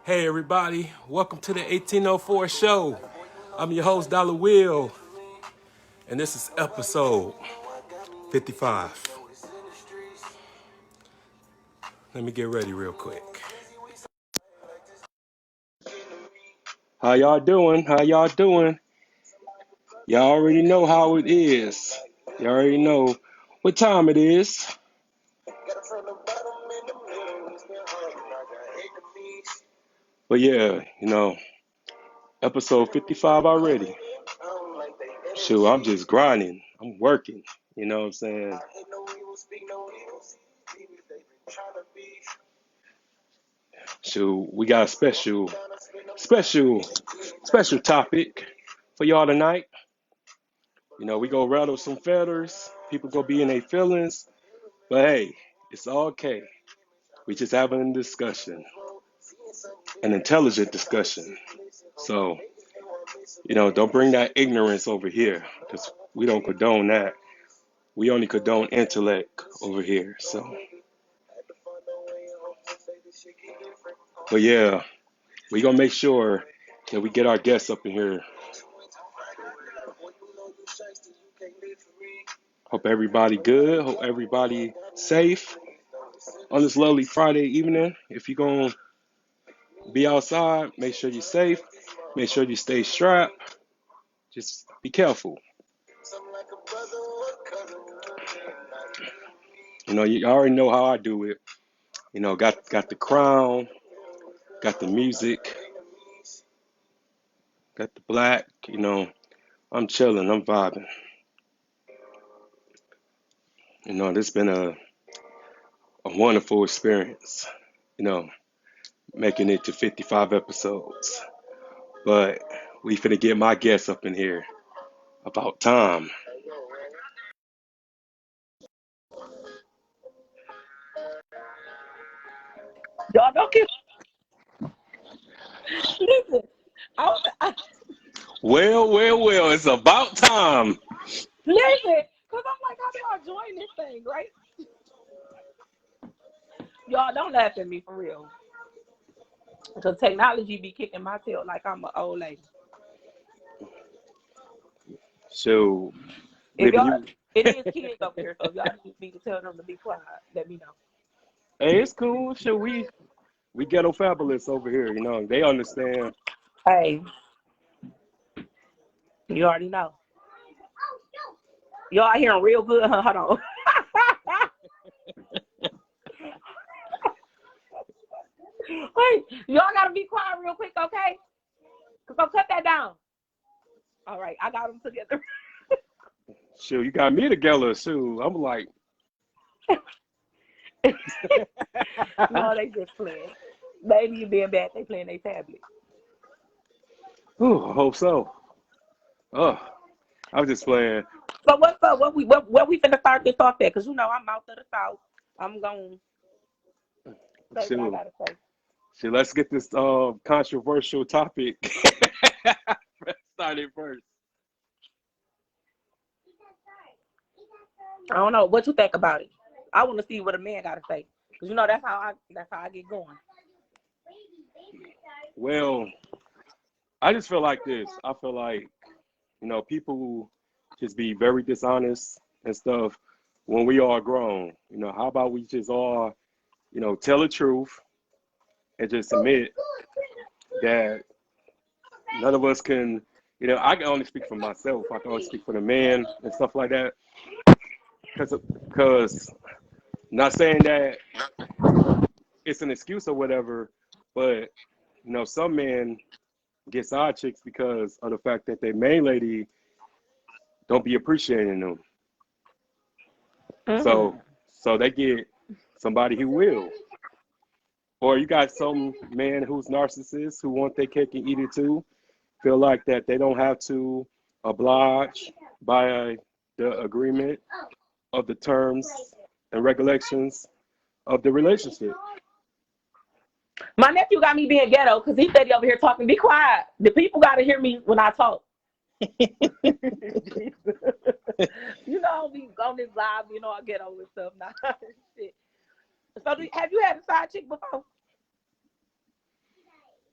Hey everybody, welcome to the 1804 show. I'm your host, Dollar Will, and this is episode 55. Let me get ready real quick. How y'all doing? How y'all doing? Y'all already know how it is. You already know what time it is. But yeah, episode 55 already. Shoot, I'm just grinding. I'm working. You know what I'm saying? Shoot, we got a special, special topic for y'all tonight. We go rattle some feathers. People go be in their feelings. But hey, it's all okay. We just having a discussion, an intelligent discussion. So, don't bring that ignorance over here because we don't condone that. We only condone intellect over here. So, but yeah, we gonna make sure that we get our guests up in here. Hope everybody good. Hope everybody safe on this lovely Friday evening. If you're gonna be outside, make sure you're safe. Make sure you stay strapped. Just be careful. You already know how I do it. Got the crown, got the music, got the black. I'm chilling. I'm vibing. This been a wonderful experience. Making it to 55 episodes. But we finna get my guests up in here. About time. Y'all don't get. Listen, I Well, it's about time. listen, cause I'm like, how do I join this thing, right? Y'all don't laugh at me for real, because technology be kicking my tail like I'm an old lady. So, If living y'all, you. it is kids up here, so if y'all need me to tell them to be quiet, let me know. Hey, it's cool. Sure, we ghetto fabulous over here. They understand. Hey, you already know. Y'all hearing real good? Huh? Hold on. Wait, y'all gotta be quiet real quick, okay? Cause I'll cut that down. All right, I got them together. Shoot, you got me together. Shoot, I'm like, No, they just playing. Maybe you being bad, they playing their tablet. I hope so. Oh, I'm just playing. So what's up? What we finna start this off at? Cause I'm out of the south. I'm gonna say what I Shoot, gotta say. let's get this controversial topic started first. I don't know what you think about it. I want to see what a man gotta say. Cause that's how I get going. Well, I just feel like this. I feel like, people who just be very dishonest and stuff when we are grown. How about we just all, tell the truth and just admit that none of us can, I can only speak for myself. I can only speak for the man and stuff like that. Because not saying that it's an excuse or whatever, but, some men get side chicks because of the fact that their main lady don't be appreciating them. Mm-hmm. So they get somebody who will. Or you got some man who's narcissist who want their cake and eat it too. Feel like that they don't have to oblige by the agreement of the terms and regulations of the relationship. My nephew got me being ghetto because he said he over here talking. Be quiet. The people gotta hear me when I talk. I'll be on this live. I get over stuff now. Shit. So have you had a side chick before?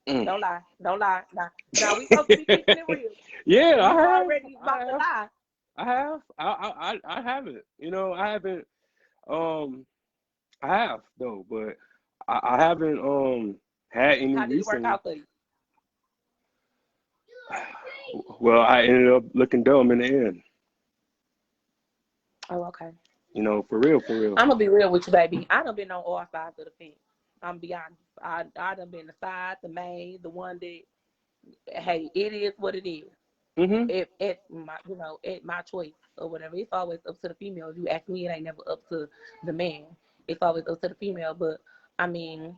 Mm. Don't lie. Don't lie. Now we supposed to be keeping it real. Yeah, And I you have. already about to lie. I have. I haven't. You know, I haven't. Um, I have though, but I haven't had any How did it work recently. out for you? Well, I ended up looking dumb in the end. Oh, okay. You know, for real, for real. I'm gonna be real with you, baby. I done been on all sides of the fence. I'm be honest. I done been the side, the main, the one that, hey, it is what it is. Mhm. It my, it my choice or whatever. It's always up to the female. If you ask me, it ain't never up to the man. It's always up to the female. But I mean,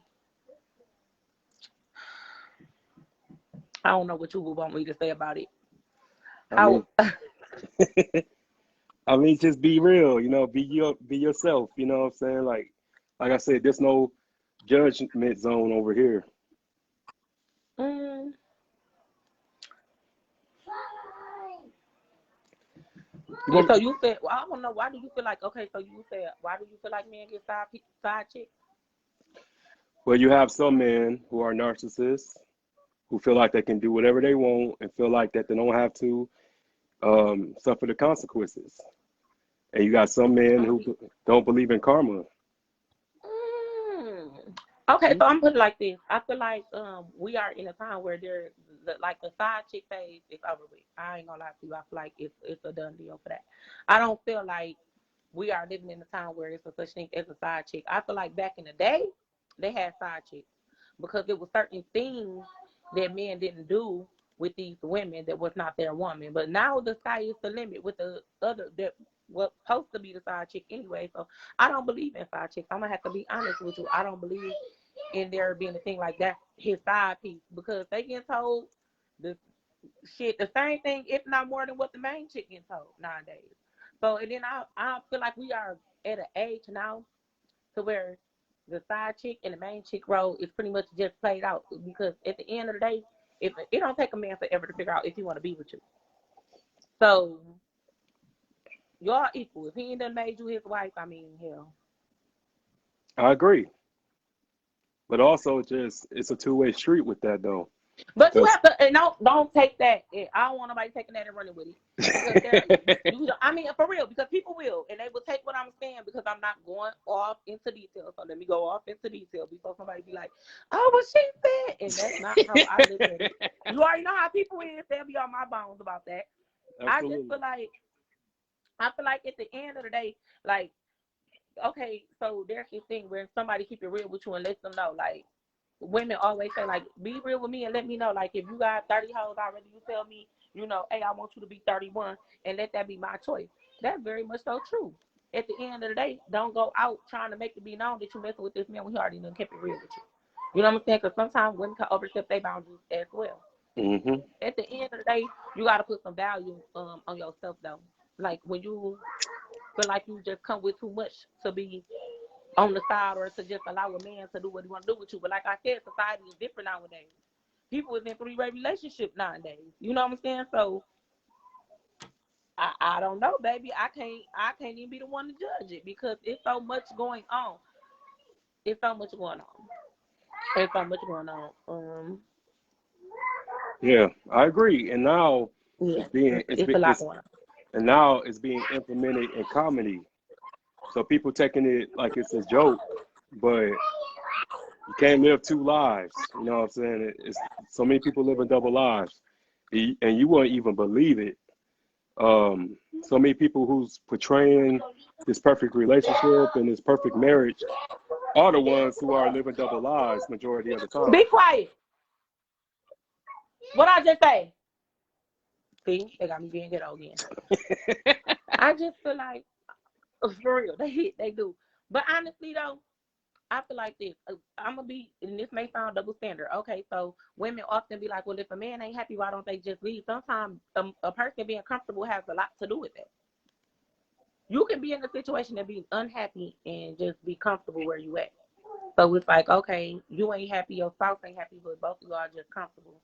I don't know what you would want me to say about it. I How mean, I mean, just be real. You know, be yourself. You know what I'm saying? Like I said, there's no judgment zone over here. mm, You want, so you said, well, I don't know, why do you feel like, okay, so you said, why do you feel like men get side chicks? well, you have some men who are narcissists who feel like they can do whatever they want and feel like that they don't have to suffer the consequences. And you got some men I'm gonna who be don't believe in karma. Mm. Okay, so I'm putting it like this. I feel like we are in a time where like the side chick phase is over with. I ain't gonna lie to you. I feel like it's a done deal for that. I don't feel like we are living in a time where it's a such thing as a side chick. I feel like back in the day, they had side chicks because there were certain things that men didn't do with these women that was not their woman. But now the sky is the limit with the other that was supposed to be the side chick anyway. So I don't believe in side chicks. I'm gonna have to be honest with you. I don't believe in there being a thing like that, his side piece, because they get told the the same thing, if not more than what the main chick gets told nowadays. So and then I feel like we are at an age now to where the side chick and the main chick role is pretty much just played out, because at the end of the day, if it don't take a man forever to figure out if he want to be with you. So y'all equal. If he ain't done made you his wife, I mean, hell. I agree, but also just it's a two-way street with that though, But you because have to, and don't take that. I don't want nobody taking that and running with it, because I mean, for real, because people will, and they will take what I'm saying, because I'm not going off into detail. So let me go off into detail before somebody be like, "Oh, what she said," and that's not how I look at it. You already know how people is; they'll be on my bones about that. I just absolutely. feel like at the end of the day, like, okay, so there's this thing where somebody keep it real with you and let them know, like, women always say, like, be real with me and let me know. Like, if you got 30 hoes already, you tell me, hey, I want you to be 31 and let that be my choice. That's very much so true. At the end of the day, don't go out trying to make it be known that you're messing with this man when he already done kept it real with you. You know what I'm saying? Because sometimes women can overstep their boundaries as well. Hmm. At the end of the day, you got to put some value on yourself, though. Like, when you feel like you just come with too much to be on the side, or to just allow a man to do what he want to do with you. But like I said, society is different nowadays. People is in three-way relationship nowadays. You know what I'm saying? So I don't know, baby. I can't even be the one to judge it, because it's so much going on. It's so much going on. It's so much going on. Yeah, I agree. And now Yeah, it's being it's a lot going on. and now it's being implemented in comedy. So people taking it like it's a joke, but you can't live two lives. You know what I'm saying? It's so many people living double lives, and you won't even believe it. So many people who's portraying this perfect relationship and this perfect marriage are the ones who are living double lives majority of the time. Be quiet. What I just say? See, they got me being ghetto again. I just feel like, for real, they do. But honestly, though, I feel like this. I'm gonna be, and this may sound double standard. Okay, so women often be like, well, if a man ain't happy, why don't they just leave? Sometimes a person being comfortable has a lot to do with it. You can be in a situation and be unhappy and just be comfortable where you at. So it's like, okay, you ain't happy, your spouse ain't happy, but both of y'all are just comfortable.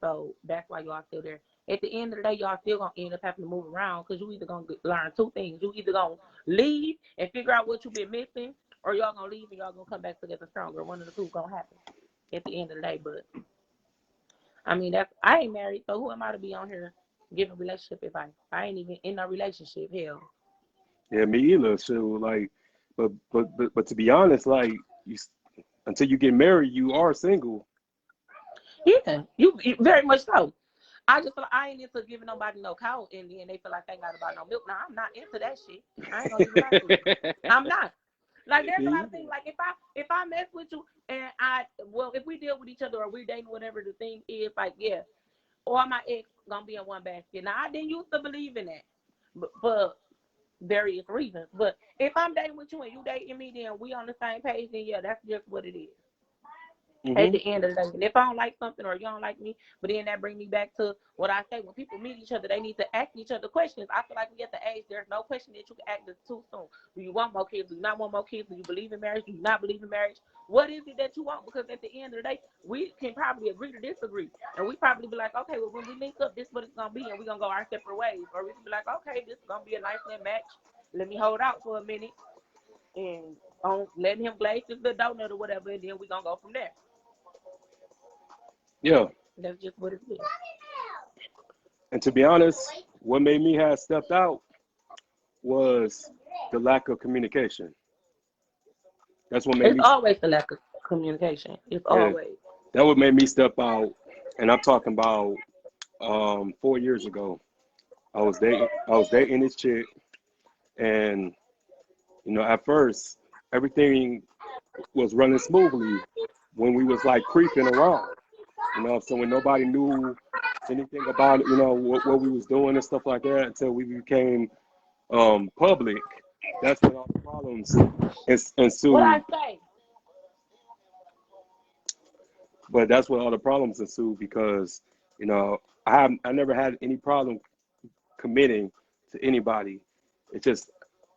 So that's why y'all still there. At the end of the day, y'all still gonna end up having to move around, because you either gonna learn two things. You either gonna leave and figure out what you've been missing, or y'all gonna leave and y'all gonna come back together stronger. One of the two gonna happen at the end of the day. But I mean, that's I ain't married, so who am I to be on here giving relationship advice? I ain't even in a relationship. Hell, Yeah, me either. So like, but to be honest, like until you get married, you are single. yeah, you very much so. I just feel like I ain't into giving nobody no cow, and then they feel like they ain't got about no milk. Now I'm not into that shit. I ain't gonna even lie to you. I'm not. Like there's a lot of things. Like if I mess with you and if we deal with each other or we dating whatever the thing is, like yeah, or my ex gonna be in one basket. Now I didn't used to believe in that, but various reasons. But if I'm dating with you and you dating me, then we on the same page. Then yeah, that's just what it is. At Hmm. the end of the day, and if I don't like something or you don't like me, but then that brings me back to what I say: when people meet each other, they need to ask each other questions. I feel like we at the age there's no question that you can ask too soon. Do you want more kids? Do you not want more kids? Do you believe in marriage? Do you not believe in marriage? What is it that you want? Because at the end of the day, we can probably agree to disagree, and we probably be like, okay, well when we link up, this is what it's gonna be, and we're gonna go our separate ways, or we can be like, okay, this is gonna be a nice little match. Let me hold out for a minute and on letting him glaze this little donut or whatever, and then we're gonna go from there. Yeah, That's just what it is. and to be honest, what made me have stepped out was the lack of communication. That's what made It's me. always the lack of communication. It's Yeah, always. that would make me step out. And I'm talking about 4 years ago. I was dating this chick, and at first everything was running smoothly when we was like creeping around. So when nobody knew anything about it, what we was doing and stuff like that until we became public. That's when all the problems What I ensued. say? But that's when all the problems ensued because I never had any problem committing to anybody. It's just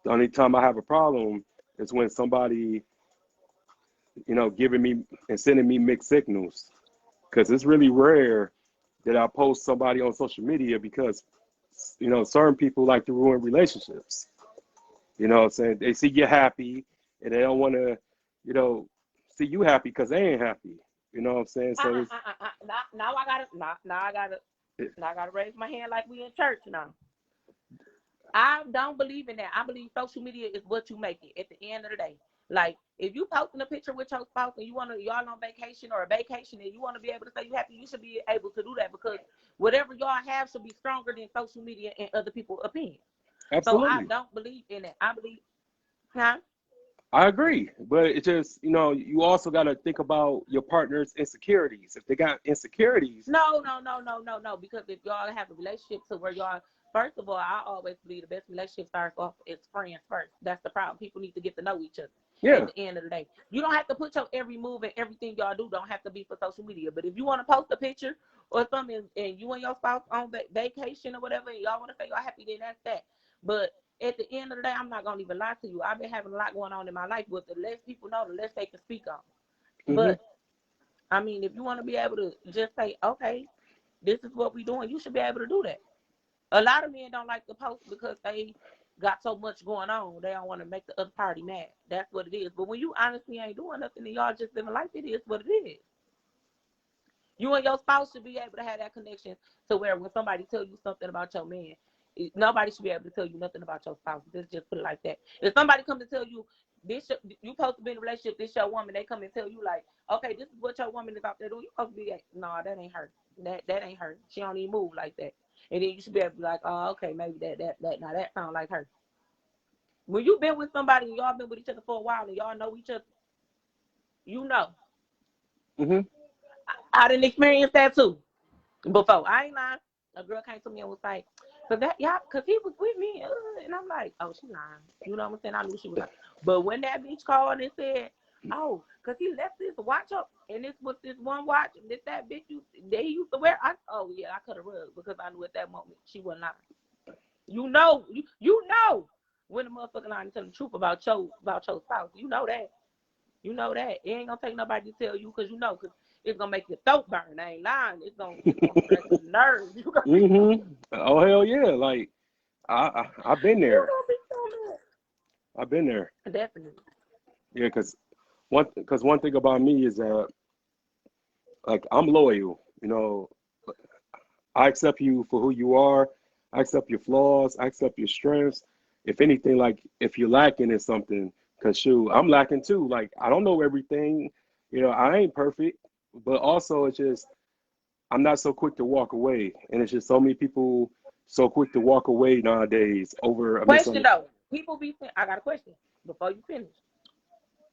the only time I have a problem is when somebody giving me and sending me mixed signals, because it's really rare that I post somebody on social media because certain people like to ruin relationships. What I'm saying? They see you happy and they don't want to, you know, see you happy because they ain't happy. You know what I'm saying? So it's Now I gotta now I gotta raise my hand like we in church now. I don't believe in that. I believe social media is what you make it at the end of the day. Like if you posting a picture with your spouse and y'all on vacation or a vacation and you want to be able to say you happy, you should be able to do that because whatever y'all have should be stronger than social media and other people's opinions. So I absolutely. don't believe in that. I believe, huh? I agree, but it's just you also got to think about your partner's insecurities. If they got insecurities, No. Because if y'all have a relationship to where y'all, first of all, I always believe the best relationship starts off as friends first. That's the problem. People need to get to know each other. At yeah, the end of the day, you don't have to put your every move and everything y'all do don't have to be for social media. But if you want to post a picture or something and you and your spouse on vacation or whatever, and y'all want to say y'all happy, then that's that. But at the end of the day, I'm not gonna even lie to you. I've been having a lot going on in my life, but the less people know, the less they can speak on. hmm But I mean, if you want to be able to just say, okay, this is what we're doing, you should be able to do that. A lot of men don't like to post because they got so much going on. They don't want to make the other party mad. That's what it is. But when you honestly ain't doing nothing and y'all just living life, it is what it is. You and your spouse should be able to have that connection to where when somebody tell you something about your man, nobody should be able to tell you nothing about your spouse. Just put it like that. If somebody come to tell you this, you supposed to be in a relationship, this your woman, they come and tell you like, okay, this is what your woman is out there doing. You supposed to be like, no, that ain't her. That ain't her. She don't even move like that. And then you should be able to be like, oh, okay, maybe that now that sounds like her. When you've been with somebody and y'all been with each other for a while and y'all know each other, you know. hmm I didn't experience that too. Before I ain't lying, a girl came to me and was like, "Cause that y'all, cause he was with me," and I'm like, "Oh, she lying." You know what I'm saying? I knew she was lying. But when that bitch called and said, "Oh, cause he left this watch up, and this was this one watch, and this that bitch they used to wear," oh yeah, I could have run because I knew at that moment she wasn't lying. You know when the motherfucker lying and telling the truth about your spouse. You know that. You know that. It ain't gonna take nobody to tell you because you know, because it's gonna make your throat burn. I ain't lying. It's gonna scratch your nerves. You gonna be so Oh hell yeah! Like I've been you there. gonna be so I've been there. mad. Definitely. Yeah, because one thing about me is that like I'm loyal. You know, I accept you for who you are. I accept your flaws. I accept your strengths. If anything, like if you're lacking in something, cause shoot, I'm lacking too. Like I don't know everything. You know, I ain't perfect, but also it's just I'm not so quick to walk away, and it's just so many people so quick to walk away nowadays over a Question misunderstanding. though, people be saying, I got a question before you finish.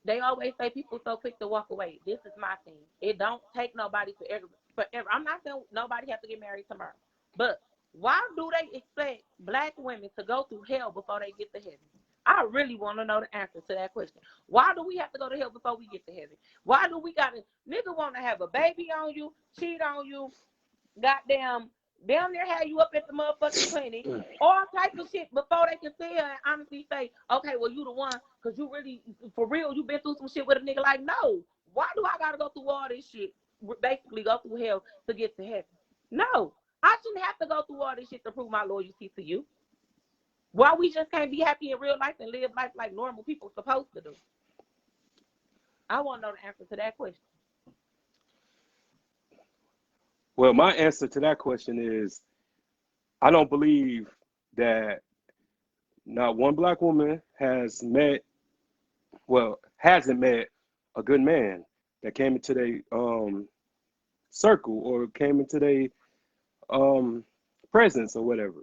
They always say people so quick to walk away. This is my thing. It don't take nobody forever. I'm not saying nobody have to get married tomorrow, but why do they expect black women to go through hell before they get to heaven? I really want to know the answer to that question. Why do we have to go to hell before we get to heaven? Why do we gotta nigga want to have a baby on you, cheat on you, goddamn down there have you up at the motherfucking clinic, all type of shit before they can sit here and honestly say, okay, well you the one, cause you really for real, you been through some shit with a nigga. Like, no, why do I gotta go through all this shit? Basically go through hell to get to heaven. No, I shouldn't have to go through all this shit to prove my loyalty to you. Why we just can't be happy in real life and live life like normal people supposed to do? I want to know the answer to that question. Well, my answer to that question is I don't believe that not one black woman has met, well, hasn't met a good man that came into their circle or came into their um, presence or whatever.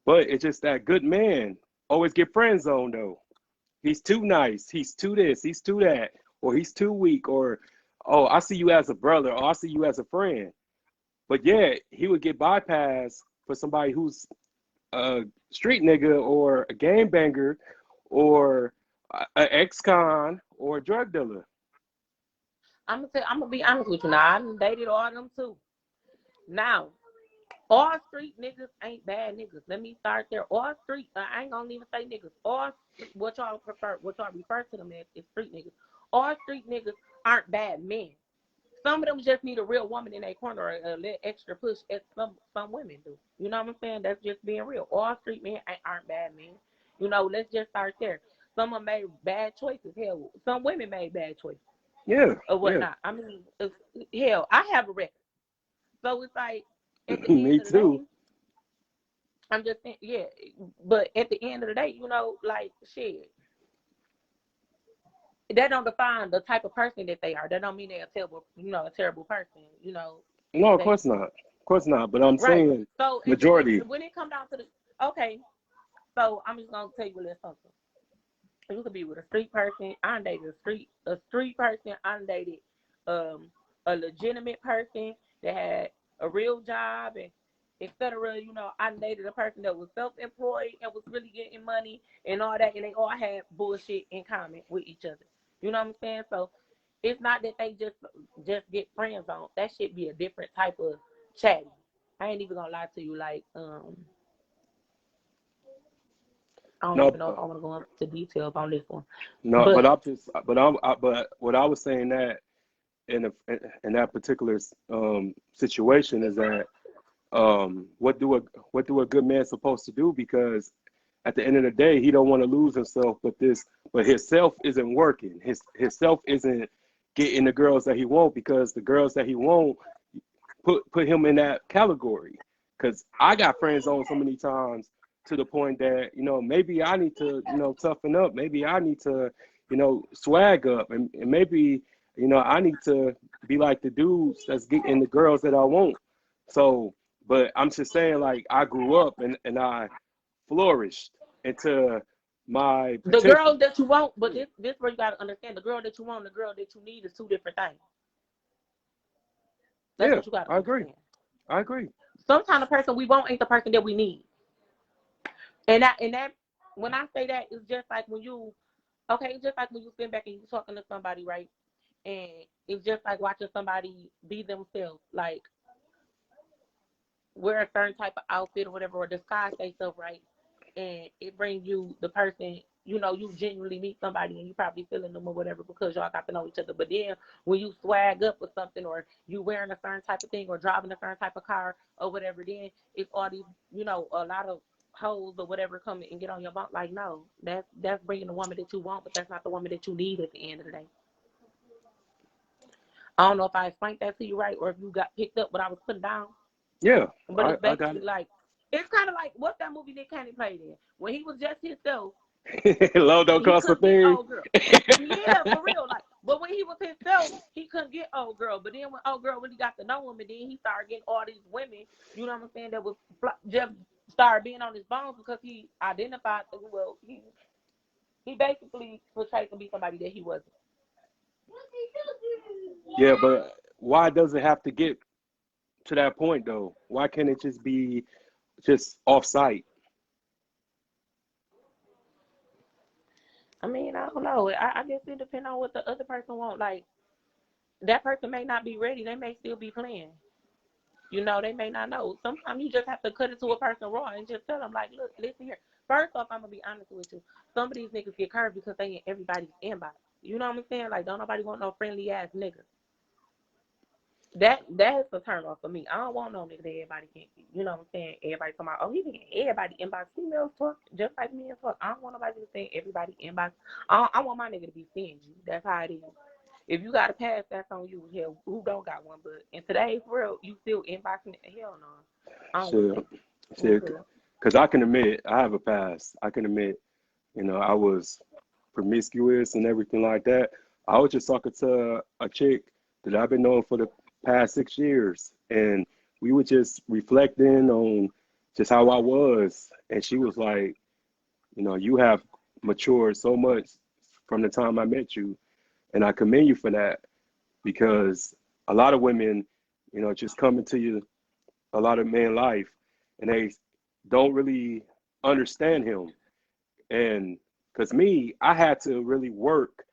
But it's just that good man always get friend zoned though. He's too nice. He's too this. He's too that. Or he's too weak. Or, oh, I see you as a brother. Or I see you as a friend. But yeah, he would get bypassed for somebody who's a street nigga or a game banger or an ex-con or a drug dealer. I'm gonna be honest with you. Now I done dated all of them too. Now all street niggas ain't bad niggas. Let me start there. All street, I ain't gonna even say niggas. All what y'all prefer, what y'all refer to them as is street niggas. All street niggas aren't bad men. Some of them just need a real woman in their corner, or a little extra push, as some women do. You know what I'm saying? That's just being real. All street men aren't bad men. You know, let's just start there. Some of them made bad choices. Hell, some women made bad choices Yeah, or yeah. whatnot. I mean, hell, I have a record. So it's like, at the Me end of the too. day, I'm just saying, yeah. But at the end of the day, you know, like, shit, that don't define the type of person that they are. That don't mean they're a terrible person. You know, No, of they course not. Of course not. But I'm right. saying So majority. when it comes down to the okay, so I'm just gonna tell you a little something. You could be with a street person. I done dated a street person. I done dated a legitimate person that had a real job and etc. You know, I dated a person that was self-employed and was really getting money and all that, and they all had bullshit in common with each other. You know what I'm saying? So it's not that they just get friends on. That should be a different type of chatting. I ain't even gonna lie to you. Like, I don't No, even know if I want to go into details on this one, no. But but I'm just. But what I was saying that in that particular situation is that what do a good man supposed to do? Because at the end of the day, he don't want to lose himself, but his self isn't working. His self isn't getting the girls that he want because the girls that he want put him in that category. Because I got friends on so many times to the point that maybe I need to toughen up. Maybe I need to swag up, and maybe I need to be like the dudes that's getting the girls that I want. So, but I'm just saying, like, I grew up and I flourished into my the potential. girl that you want, but this where you gotta understand the girl that you want and the girl that you need is two different things. That's Yeah, what you gotta I agree. understand. I agree. Sometimes the person we want ain't the person that we need. And that when I say that, it's just like when you okay, it's just like when you sit back and you talking to somebody, right? And it's just like watching somebody be themselves, like wear a certain type of outfit or whatever, or disguise themselves, right? And it brings you the person, you genuinely meet somebody and you probably feeling them or whatever because y'all got to know each other. But then when you swag up with something or you wearing a certain type of thing or driving a certain type of car or whatever, then it's all these, a lot of hoes or whatever come and get on your bump. Like, no, that's bringing the woman that you want, but that's not the woman that you need at the end of the day. I don't know if I explained that to you right or if you got picked up what I was putting down. Yeah, But it's I got basically like, it's kind of like what's that movie Nick Cannon played in? When he was just himself, it. Love don't he cost a couldn't get thing. old girl. Yeah, for real. Like, but when he was himself, he couldn't get old girl. But then when old girl really got to know him, and then he started getting all these women, you know what I'm saying, that was just started being on his bones because he identified, well, he basically portrayed to be somebody that he wasn't. Yeah, but why does it have to get to that point though? Why can't it just be just off site? I mean, I don't know. I guess it depends on what the other person wants. Like, that person may not be ready. They may still be playing. You know, they may not know. Sometimes you just have to cut it to a person raw and just tell them, like, look, listen here. First off, I'm going to be honest with you. Some of these niggas get curved because they in everybody's inbox. You know what I'm saying? Like, don't nobody want no friendly ass nigga. That's a turn off for me. I don't want no nigga that everybody can, you know what I'm saying? Everybody come out, oh, he can everybody inbox. Females talk just like me and talk. I don't want nobody to say everybody inbox. I want my nigga to be stingy. That's how it is. If you got a pass, that's on you. Hell, who don't got one? But in today's world, you still inboxing it. Hell no. I don't want Shit, that. shit. Because I can admit I have a past. I can admit, I was promiscuous and everything like that. I was just talking to a chick that I've been knowing for the past 6 years, and we were just reflecting on just how I was, and she was like, you have matured so much from the time I met you, and I commend you for that because a lot of women, just come into you, a lot of men life, and they don't really understand him. And because me, I had to really work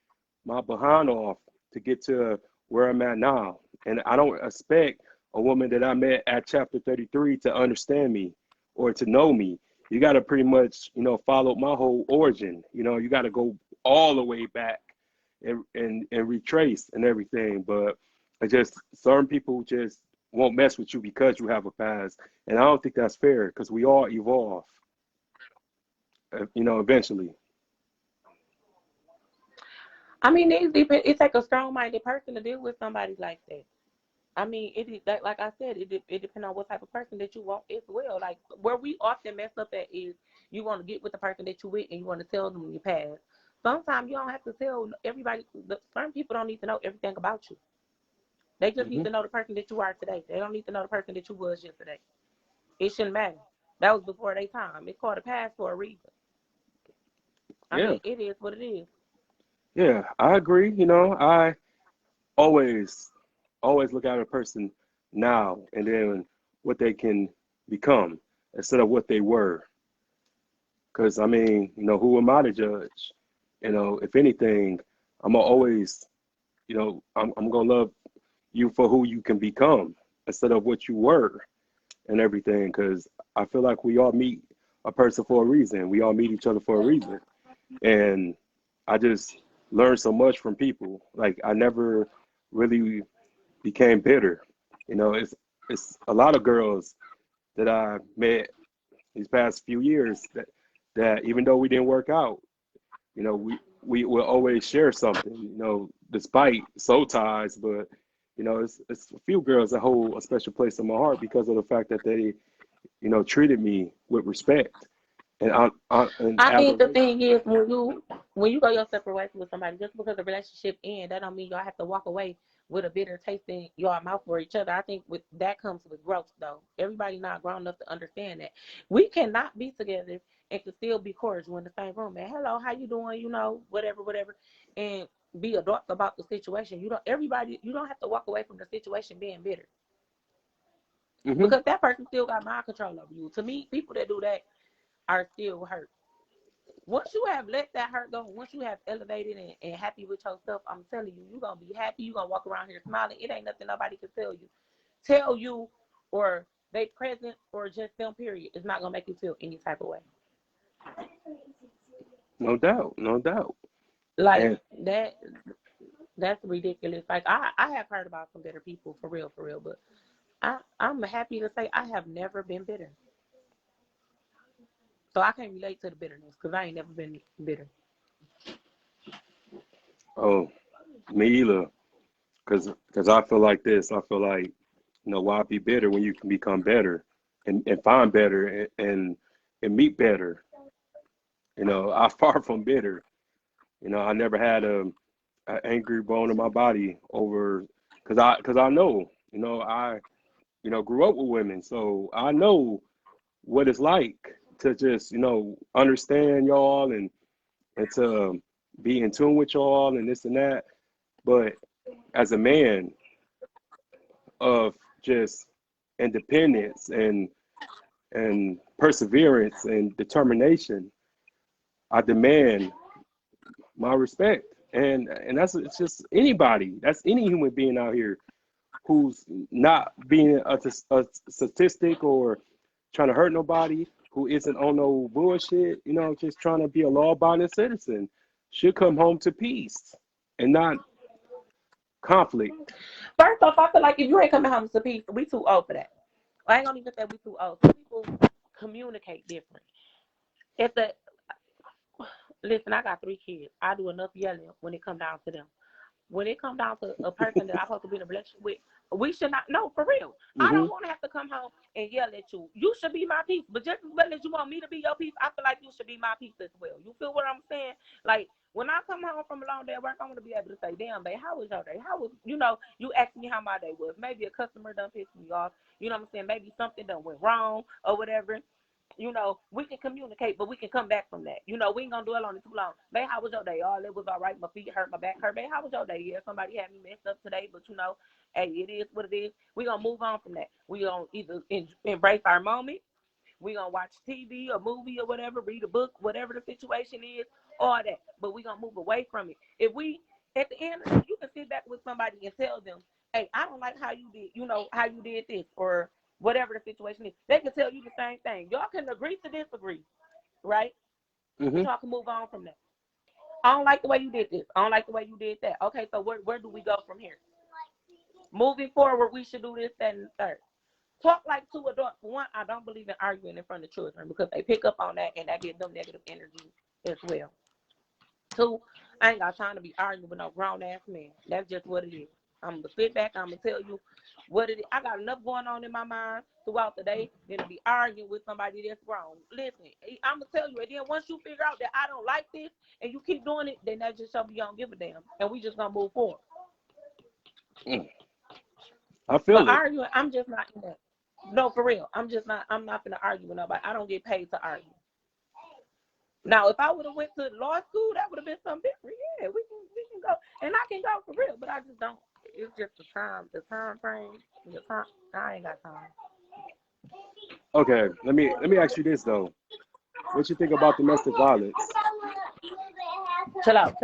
my behind off to get to where I'm at now. And I don't expect a woman that I met at chapter 33 to understand me or to know me. You got to pretty much, follow my whole origin. You got to go all the way back and retrace and everything. But it just certain people just won't mess with you because you have a past. And I don't think that's fair because we all evolve, eventually. I mean, it takes a strong-minded person to deal with somebody like that. I mean, like I said, it depends on what type of person that you want as well. Like, where we often mess up at is you want to get with the person that you with and you want to tell them your past. Sometimes you don't have to tell everybody. Certain people don't need to know everything about you. They just need Hmm. to know the person that you are today. They don't need to know the person that you was yesterday. It shouldn't matter. That was before their time. It's called a past for a reason. I Yeah, mean, it is what it is. yeah, I agree. I always, always look at a person now and then what they can become instead of what they were. Because I mean, who am I to judge? If anything, I'm gonna always, I'm gonna love you for who you can become instead of what you were and everything. Because I feel like we all meet a person for a reason. We all meet each other for a reason. And I just learned so much from people. Like I never really became bitter. It's a lot of girls that I met these past few years that even though we didn't work out, we will always share something, despite soul ties. But it's a few girls that hold a special place in my heart because of the fact that they, treated me with respect and I think the adoration. thing is when you go your separate ways with somebody, just because the relationship ends, that don't mean y'all have to walk away with a bitter taste in your mouth for each other. I think with that comes with growth though. Everybody not grown enough to understand that. We cannot be together and can still be cordial in the same room. And hello, how you doing? Whatever. And be adults about the situation. You don't have to walk away from the situation being bitter. Hmm. Because that person still got mind control over you. To me, people that do that are still hurt. Once you have let that hurt go, once you have elevated and happy with yourself, I'm telling you, you're gonna be happy. You're gonna walk around here smiling. It ain't nothing nobody can tell you, or they present or just them. Period. It's not gonna make you feel any type of way. No doubt, no doubt. Like And that. That's ridiculous. Like I have heard about some bitter people for real, but I'm happy to say I have never been bitter. So I can't relate to the bitterness because I ain't never been bitter. oh, me either. Cause I feel like this. I feel like, why be bitter when you can become better and find better and meet better. I'm far from bitter. I never had a angry bone in my body over, cause I know, I grew up with women, so I know what it's like to just understand y'all and to be in tune with y'all and this and that. But as a man of just independence and perseverance and determination, I demand my respect. And it's just anybody. That's any human being out here who's not being a statistic or trying to hurt nobody, who isn't on no bullshit, just trying to be a law-abiding citizen, should come home to peace and not conflict. First off, I feel like if you ain't coming home to peace, we too old for that. I ain't gonna even say we too old. Some people communicate different. Listen, I got 3 kids. I do enough yelling when it comes down to them. When it comes down to a person that I'm supposed to be in a relationship with, we should not, no, for real. I don't want to have to come home and yell at you. You should be my peace. But just as well as you want me to be your peace, I feel like you should be my peace as well. You feel what I'm saying? Like, when I come home from a long day at work, I want to be able to say, damn, babe, how was your day? How was, you asked me how my day was. Maybe a customer done pissed me off. You know what I'm saying? Maybe something done went wrong or whatever. We can communicate, but we can come back from that. We ain't gonna dwell on it too long. Babe, how was your day? Oh, it was all right. My feet hurt, my back hurt. Babe, how was your day? Yeah, somebody had me messed up today, but hey, it is what it is. We gonna move on from that. We gonna either embrace our moment. We gonna watch TV or movie or whatever, read a book, whatever the situation is, all that. But we gonna move away from it. If we, at the end, you can sit back with somebody and tell them, hey, I don't like how you did, how you did this, or whatever the situation is. They can tell you the same thing. Y'all can agree to disagree, right? Y'all can move on from that. I don't like the way you did this. I don't like the way you did that. Okay, so where do we go from here? Moving forward, we should do this, that, and the third. Talk like 2 adults. For one, I don't believe in arguing in front of children because they pick up on that and that gives them negative energy as well. 2, I ain't got time to be arguing with no grown-ass man. That's just what it is. I'm going to sit back. I'm going to tell you what it is. I got enough going on in my mind throughout the day than to be arguing with somebody that's wrong. Listen, I'm going to tell you, and then once you figure out that I don't like this and you keep doing it, then that just shows me you don't give a damn. And we just going to move forward. I feel it. Arguing, I'm just not in that. No, for real. I'm not going to argue with nobody. I don't get paid to argue. Now, if I would have went to law school, that would have been something different. Yeah, we can go. And I can go for real, but I just don't. It's just the time frame, the time. I ain't got time. Okay, let me ask you this though. What you think about domestic violence? Chill out.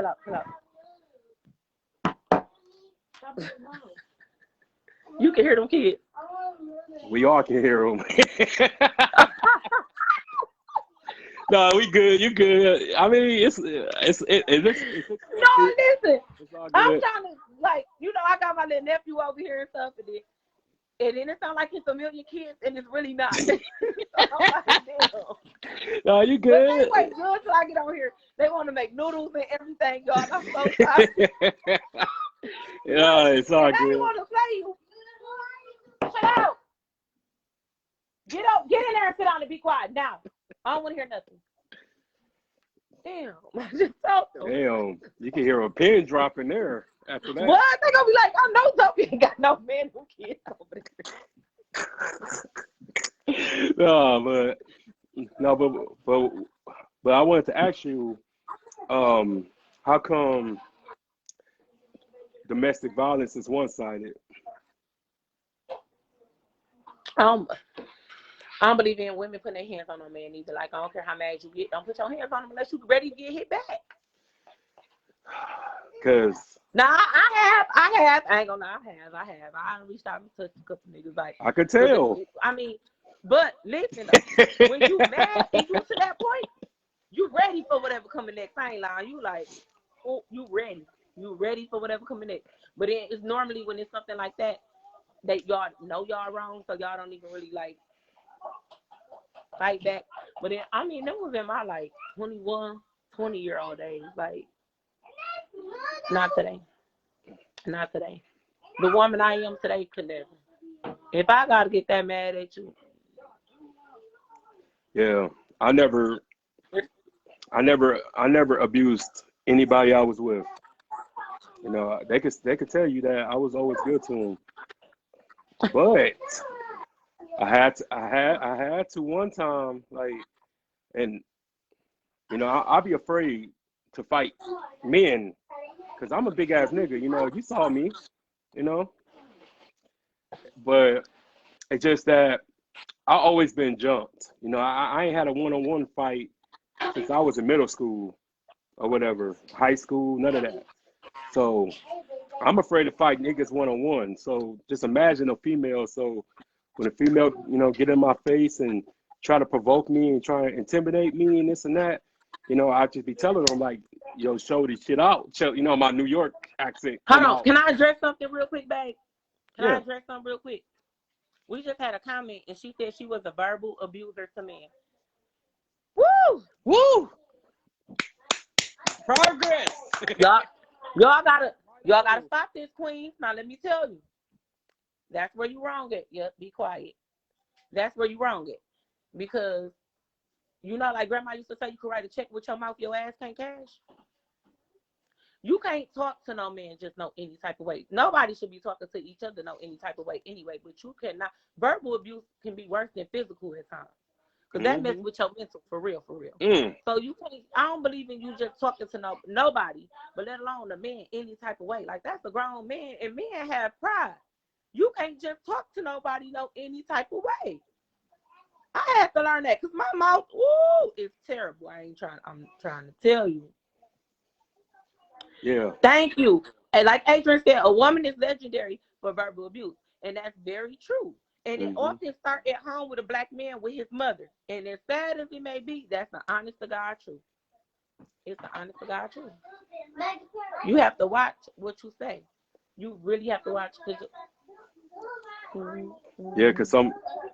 You can hear them kids. We all can hear them. No, we good. You good. I mean, it's no, listen. I'm trying to, like, I got my little nephew over here and stuff, and then it sounds like it's a million kids, and it's really not. No, you good. But anyway, good till I get on here. They want to make noodles and everything, y'all. I'm so tired. Yeah, it's all good. They want to play you. Shut up. Get up. Get in there and sit down and be quiet now. I don't want to hear nothing. Damn. I just told them. Damn. You can hear a pin drop in there after that. What? They going to be like, I know Sophie ain't got no man who kids over there. But I wanted to ask you, how come domestic violence is one-sided? I don't believe in women putting their hands on a man either. Like, I don't care how mad you get. Don't put your hands on him unless you're ready to get hit back. Because... Nah, I ain't gonna lie, I have. I reached out and touched a couple niggas. Like, I could tell. But listen, though, when you mad and you to that point, you ready for whatever coming next. I ain't lying. You like, oh, you ready. You ready for whatever coming next. But then it's normally when it's something like that y'all know y'all wrong, so y'all don't even really, like, fight back. But then, that was in my, like, 20-year-old days. Like, not today. The woman I am today could never. If I gotta get that mad at you, Yeah, I never, I never abused anybody I was with. You know, they could tell you that I was always good to them, but I had to one time, like, and you know, I'll be afraid to fight men because I'm a big ass nigga. You know, you saw me, you know, but it's just that I always been jumped. You know, I ain't had a one-on-one fight since I was in middle school or whatever, high school, none of that. So I'm afraid to fight niggas one-on-one. So just imagine a female. So when a female, you know, get in my face and try to provoke me and try to intimidate me and this and that, you know, I just be telling them like, yo, show this shit out. You know, my New York accent hold come on. out. Can I address something real quick, babe? Can I Yeah. address something real quick? We just had a comment, and she said she was a verbal abuser to men. Woo! Woo! Progress. Y'all gotta stop this, queen. Now let me tell you, that's where you wrong at. Yep, be quiet. That's where you wrong at, because you know, like grandma used to say, you could write a check with your mouth, your ass can't cash. You can't talk to no man just no any type of way. Nobody should be talking to each other no any type of way anyway. But you cannot. Verbal abuse can be worse than physical at times, because that messes with your mental for real, for real. So you can't. I don't believe in you just talking to nobody, but let alone a man any type of way. Like that's a grown man, and men have pride. You can't just talk to nobody no any type of way. I had to learn that because my mouth, ooh, is terrible. I'm trying to tell you. Yeah. Thank you. And like Adrian said, a woman is legendary for verbal abuse. And that's very true. And it often starts at home with a black man with his mother. And as sad as it may be, that's the honest to God truth. It's the honest to God truth. You have to watch what you say. You really have to watch. Yeah, because a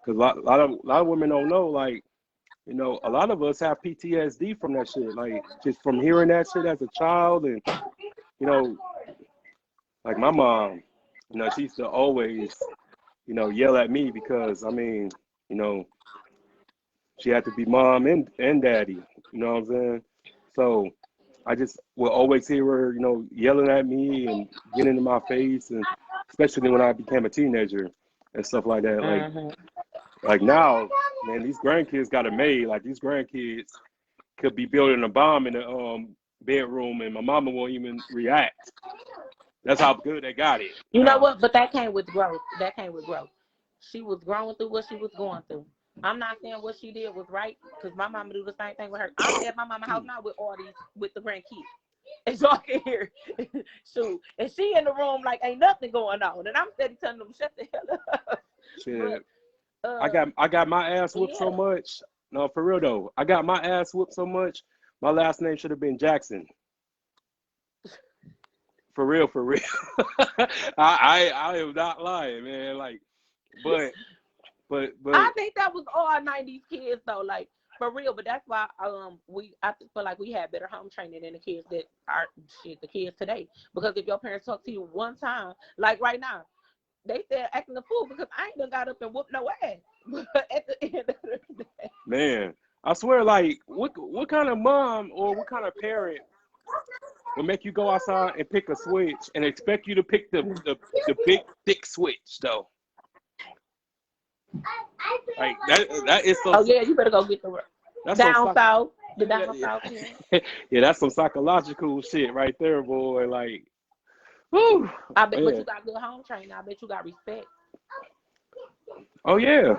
lot of women don't know, like, you know, a lot of us have PTSD from that shit, like just from hearing that shit as a child, and you know, like my mom, you know, she used to always, you know, yell at me because I mean, you know, she had to be mom and daddy, you know what I'm saying? So I just will always hear her, you know, yelling at me and getting in my face, and especially when I became a teenager and stuff like that. Like now, man, these grandkids got it made. Like these grandkids could be building a bomb in the bedroom, and my mama won't even react. That's how good they got it. You know what? But that came with growth. That came with growth. She was growing through what she was going through. I'm not saying what she did was right, because my mama do the same thing with her. I'm at my mama's house now with the grandkids. As y'all can hear. Shoot. And she in the room like ain't nothing going on. And I'm steady telling them, shut the hell up. Shit. But, I got my ass whooped so much. No, for real though. I got my ass whooped so much. My last name should have been Jackson. For real, for real. I am not lying, man. Like, but I think that was all 90s kids though, like for real. But that's why I feel like we had better home training than the kids that are the kids today. Because if your parents talk to you one time, like right now, they said acting a fool because I ain't done got up and whooped no ass. But at the end of the day, man, I swear, like, what kind of mom or what kind of parent will make you go outside and pick a switch and expect you to pick the big thick switch though? Like that is so. Oh yeah, you better go get the down south. The down south. Yeah, that's some psychological shit right there, boy. Like, whew. I bet, but you got good home training. I bet you got respect. Oh yeah,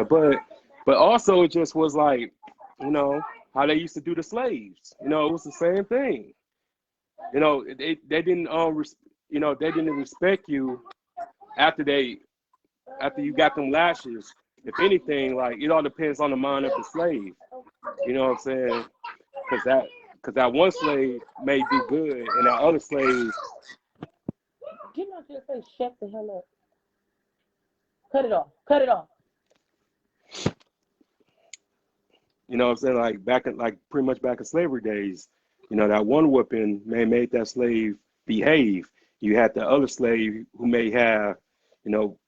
but also it just was like, you know, how they used to do the slaves. You know, it was the same thing. You know, they didn't you know, they didn't respect you after you got them lashes. If anything, like it all depends on the mind of the slave. You know what I'm saying? Because that one slave may do good, and that other slave. Get out here and shut the hell up. Cut it off. Cut it off. You know what I'm saying? Like pretty much back in slavery days, you know, that one whooping made that slave behave. You had the other slave who may have, you know,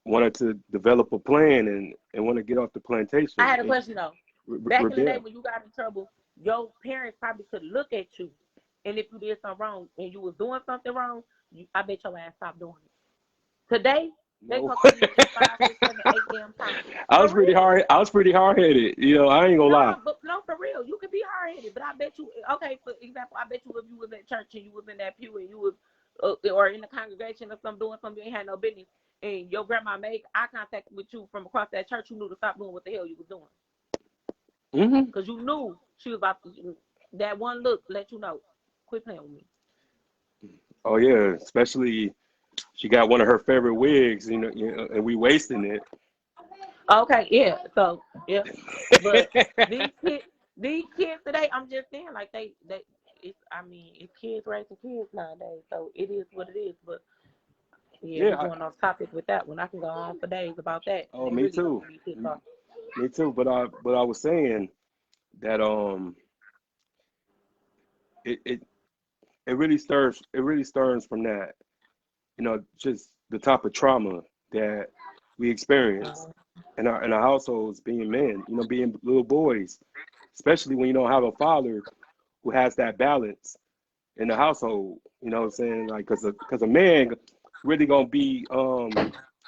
wanted to develop a plan and want to get off the plantation I had a and question though. Back in the day rebel. when you got in trouble, your parents probably could look at you, and if you did something wrong and you was doing something wrong, I bet your ass stopped doing it. Today, they No. come to you 5, 6, 7, 8 damn times. I was For pretty real. hard. I was pretty hard headed. You know, I ain't gonna lie. No, but no, for real. You can be hard headed, but I bet you. Okay, for example, I bet you if you was at church and you was in that pew and you was, or in the congregation or something doing something you ain't had no business, and your grandma made eye contact with you from across that church, you knew to stop doing what the hell you was doing, because you knew she was about to. That one look let you know, quit playing with me. Oh yeah, especially she got one of her favorite wigs, and we wasting it. Okay, yeah. So yeah, but these kids, today, I'm just saying, like they, it's. I mean, it's kids raising kids nowadays, so it is what it is. But yeah, we Yeah. going off topic with that one. I can go on for days about that. Oh, They me really too. don't be pissed off. Me too. But I was saying that it, it it really stirs from that, just the type of trauma that we experience in our households, being men, being little boys, especially when you don't have a father who has that balance in the household. You know what I'm saying? Like, cause a man really gonna be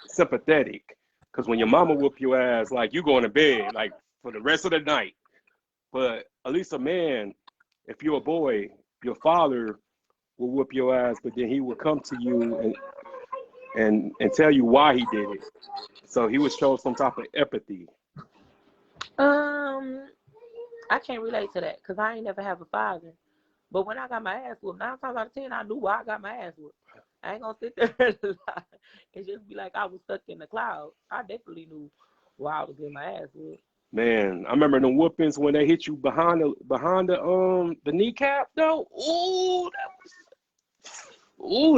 sympathetic. Cause when your mama whoop your ass, like you going to bed like for the rest of the night. But at least a man, if you're a boy, your father will whoop your ass, but then he will come to you and tell you why he did it. So he would show some type of empathy. Um, I can't relate to that because I ain't never have a father. But when I got my ass whooped, 9 times out of 10, I knew why I got my ass whooped. I ain't gonna sit there and lie and just be like I was stuck in the clouds. I definitely knew why I was getting my ass whooped. Man, I remember the whoopings when they hit you behind the kneecap though.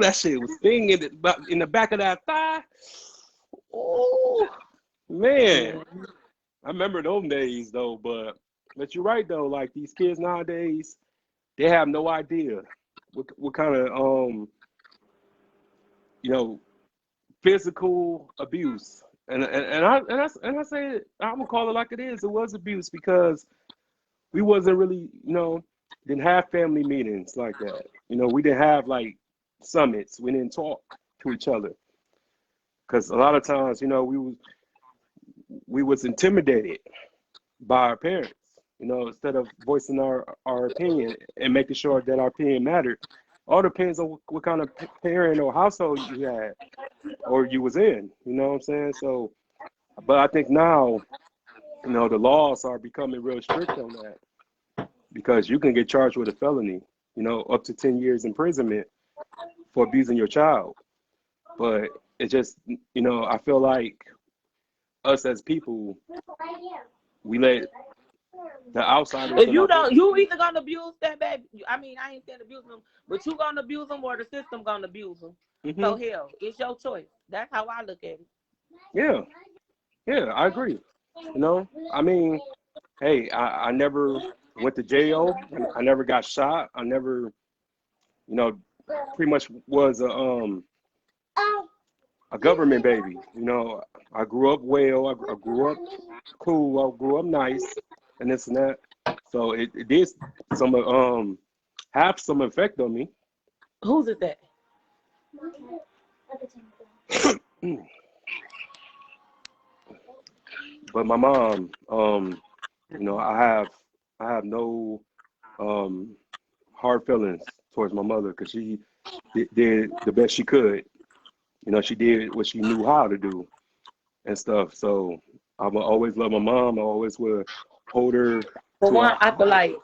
That shit was stinging in the back of that thigh. Ooh, man. Yeah. I remember those days though, but you're right though, like these kids nowadays, they have no idea what kind of you know physical abuse. And I say it, I'm gonna call it like it is. It was abuse because we wasn't really, didn't have family meetings like that. We didn't have like summits. We didn't talk to each other because a lot of times, we was intimidated by our parents. Instead of voicing our opinion and making sure that our opinion mattered. All depends on what kind of parent or household you had or you was in. You know what I'm saying? So, but I think now, the laws are becoming real strict on that because you can get charged with a felony, up to 10 years imprisonment for abusing your child. But it just, I feel like us as people, we let the outsiders If in you our don't, business. you either gonna abuse that baby. I mean, I ain't saying abuse them, but you gonna abuse them or the system gonna abuse them. Hmm. So hell, it's your choice. That's how I look at it. Yeah, yeah, I agree. I mean, hey, I never went to jail. I never got shot. I never, you know, pretty much was a government baby. I grew up well. I grew up cool. I grew up nice, and this and that. So it did some have some effect on me. Who's it that? But my mom, I have no um hard feelings towards my mother because she did the best she could. She did what she knew how to do and stuff. So I will always love my mom. I always will hold her For to one, a I feel like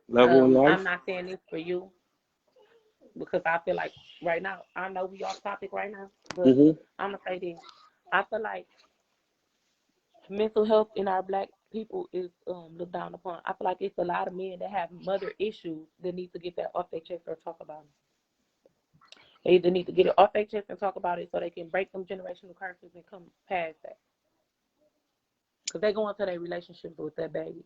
level in I'm life. not saying this for you because I feel like right now, I know we off topic right now, but Hmm. I'm gonna say this. I feel like mental health in our black people is looked down upon. I feel like it's a lot of men that have mother issues that need to get that off their chest or talk about it. They either need to get it off their chest and talk about it so they can break them generational curses and come past that. Because they go into their relationships with that baby.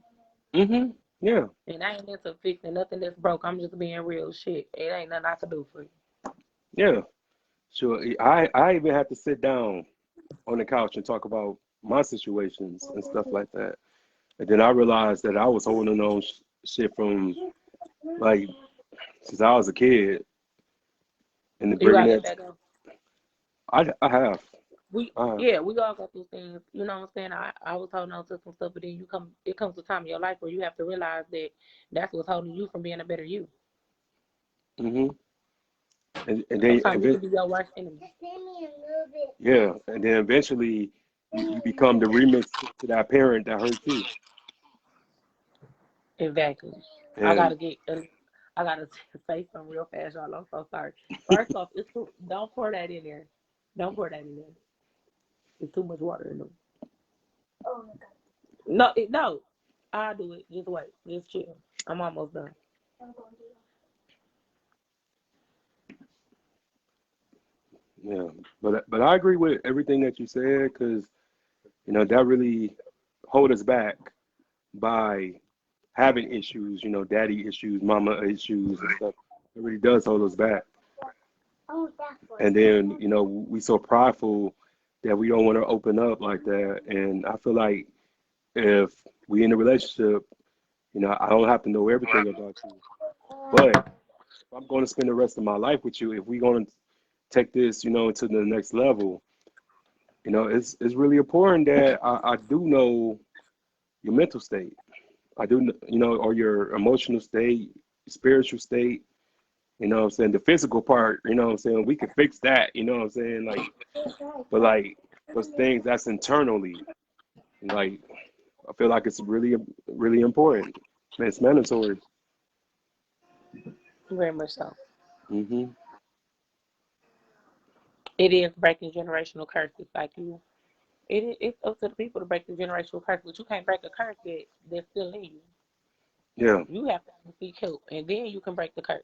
Hmm. Yeah. And I ain't into fixing nothing that's broke. I'm just being real shit. It ain't nothing I can do for you. Yeah, sure. I even had to sit down on the couch and talk about my situations and stuff like that. And then I realized that I was holding on shit from like since I was a kid, and then You bringing gotta let it. that go. I have. We I have. yeah, we all go through things. You know what I'm saying? I was holding on to some stuff, but then it comes a time in your life where you have to realize that that's what's holding you from being a better you. Hmm. And then Sometimes you can be your worst enemy. yeah, and then eventually you become the remix to that parent that hurt you. Exactly. I And gotta get. I gotta say something real fast, y'all. I'm so sorry. First off, don't pour that in there. Don't pour that in there. It's too much water in there. No, no. I'll do it. Just wait. Just chill. I'm almost done. yeah, but I agree with everything that you said because that really hold us back by having issues, daddy issues, mama issues and stuff. It really does hold us back. And then, we so prideful that we don't want to open up like that. And I feel like if we in a relationship, I don't have to know everything about you. But if I'm going to spend the rest of my life with you, if we're going to take this, to the next level, it's really important that I do know your mental state. I do, or your emotional state, spiritual state, what I'm saying? The physical part, what I'm saying? We can fix that, what I'm saying? Like, but like those things that's internally, like, I feel like it's really, really important. It's mandatory. Very much so. Hmm. It is breaking generational curses, like you. It's up to the people to break the generational curse, but you can't break a curse that's still in you. Yeah. You have to seek help, and then you can break the curse.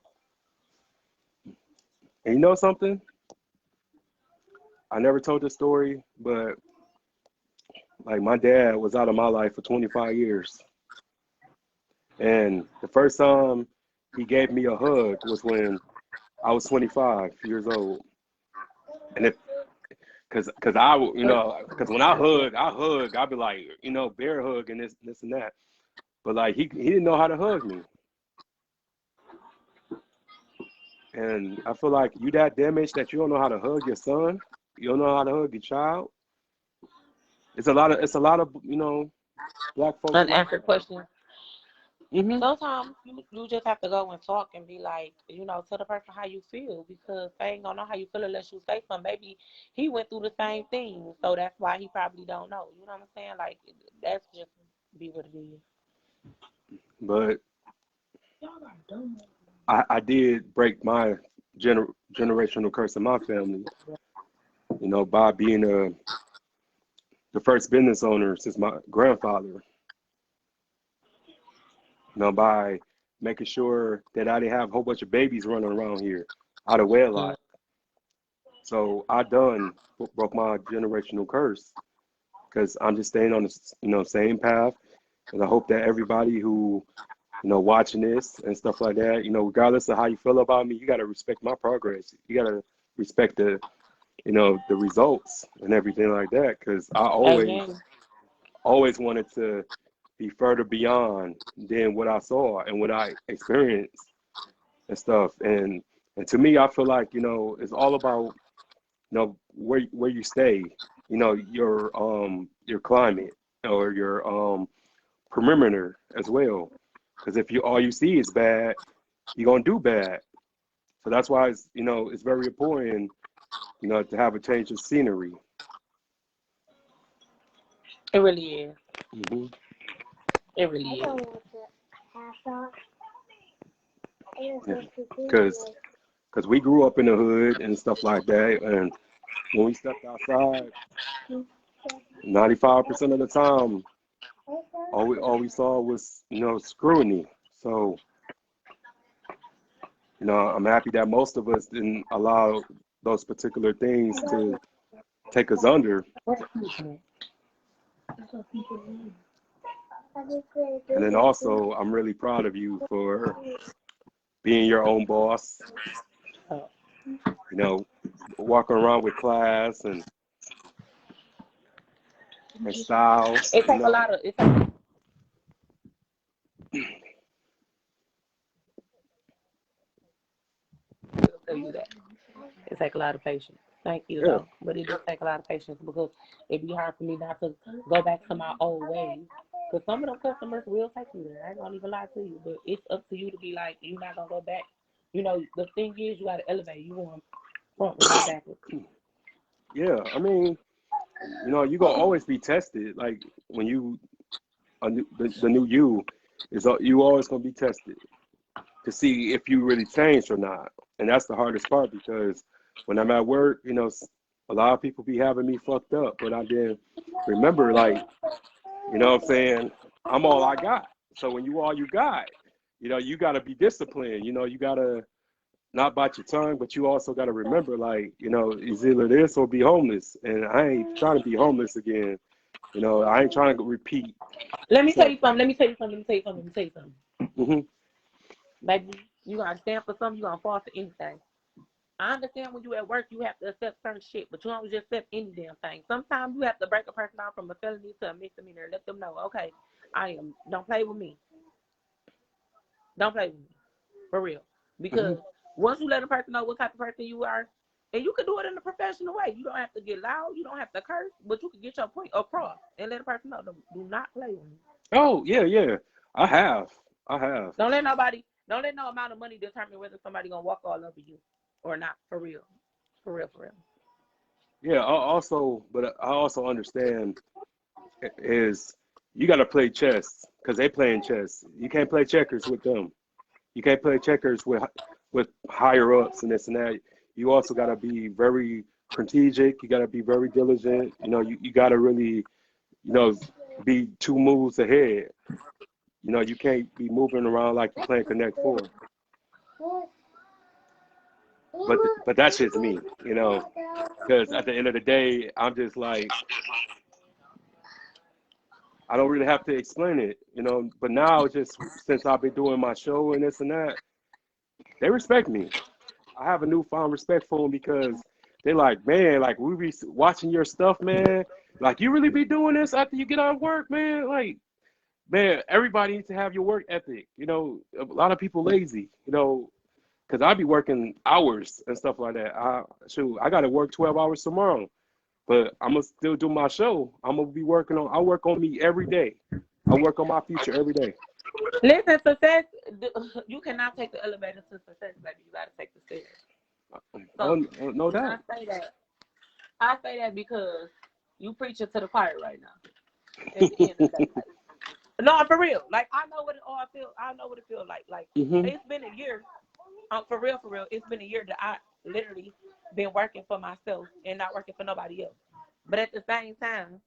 And you know something? I never told this story, but like my dad was out of my life for 25 years. And the first time he gave me a hug was when I was 25 years old. And if, cause cause when I'd be like, bear hug and this and that. But like he didn't know how to hug me. And I feel like you that damaged that you don't know how to hug your son, you don't know how to hug your child. It's a lot of black folks like Unanswered question. that. Hmm. Sometimes you just have to go and talk and be like, tell the person how you feel because they ain't gonna know how you feel unless you say something. Maybe he went through the same thing, so that's why he probably don't know. You know what I'm saying? Like that's just be what it is. But I did break my generational curse in my family, by being the first business owner since my grandfather, by making sure that I didn't have a whole bunch of babies running around here out of Mm. wedlock. So I done broke my generational curse because I'm just staying on the same path, and I hope that everybody who watching this and stuff like that, regardless of how you feel about me, you got to respect my progress. You got to respect the results and everything like that. Because I Amen. always wanted to be further beyond than what I saw and what I experienced and stuff. And to me, I feel like, it's all about, where you stay, your climate or your perimeter as well. Because if all you see is bad, you're gonna do bad. So that's why it's very important, to have a change of scenery. It really is. Hmm. It really is. Yeah. Because we grew up in the hood and stuff like that, and when we stepped outside, 95% of the time, all we saw was scrutiny. So I'm happy that most of us didn't allow those particular things to take us under. And then also, I'm really proud of you for being your own boss, you know, walking around with class and style, It you take a know. lot of it take, will tell you that. It take a lot of patience. Thank you Yeah. though. But it does take a lot of patience because it'd be hard for me not to go back to my old ways. Because some of them customers will take you there. I ain't gonna even lie to you. But it's up to you to be like, you're not gonna go back. You know, the thing is you gotta elevate. You want front and not backwards. Yeah. I mean, you know, you're gonna always be tested. Like when you the new you you always gonna be tested to see if you really changed or not. And that's the hardest part because when I'm at work, you know, a lot of people be having me fucked up, but I didn't remember, like, you know what I'm saying? I'm all I got. So when you all you got, you know, you got to be disciplined. You know, you got to not bite your tongue, but you also got to remember, like, you know, it's either this or be homeless. And I ain't trying to be homeless again. You know, I ain't trying to repeat Let me tell stuff. you something. Let me tell you something. Let me tell you something. Let me tell you something. Hmm. Baby, you gonna stand for something, you gonna fall for anything. I understand when you at work, you have to accept certain shit, but you don't just accept any damn thing. Sometimes you have to break a person down from a felony to a misdemeanor. Let them know, okay, don't play with me. Don't play with me. For real. Hmm. Because once you let a person know what type of person you are, and you can do it in a professional way. You don't have to get loud, you don't have to curse, but you can get your point across and let a person know, do not play with me. Oh, yeah, yeah. I have. I have. Don't let no amount of money determine whether somebody gonna walk all over you or not. For real. For real, for real. Yeah, but I also understand is you got to play chess because they playing chess. You can't play checkers with them. You can't play checkers with higher ups and this and that. You also got to be very strategic. You got to be very diligent. You know, you got to really, you know, be two moves ahead. You know, you can't be moving around like you playing Connect Four. But that's just me, you know, because at the end of the day, I'm just like I don't really have to explain it, you know. But now, just since I've been doing my show and this and that, they respect me. I have a newfound respect for them because they're like, man, like we be watching your stuff, man. Like you really be doing this after you get out of work, man. Like, man, everybody needs to have your work ethic. You know, a lot of people lazy, you know, because I be working hours and stuff like that. I got to work 12 hours tomorrow, but I'm gonna still do my show. I'm gonna be working on. I work on me every day. I work on my future every day. Listen, success, you cannot take the elevator to success, baby. You gotta take the stairs. Oh, So no when I doubt. say that, I say that because you preaching to the choir right now. At the end of the day, like, no, for real. Like I know what it all feel. I know what it feels like. Like Hmm. it's been a year. For real, for real. It's been a year that I literally been working for myself and not working for nobody else. But at the same time,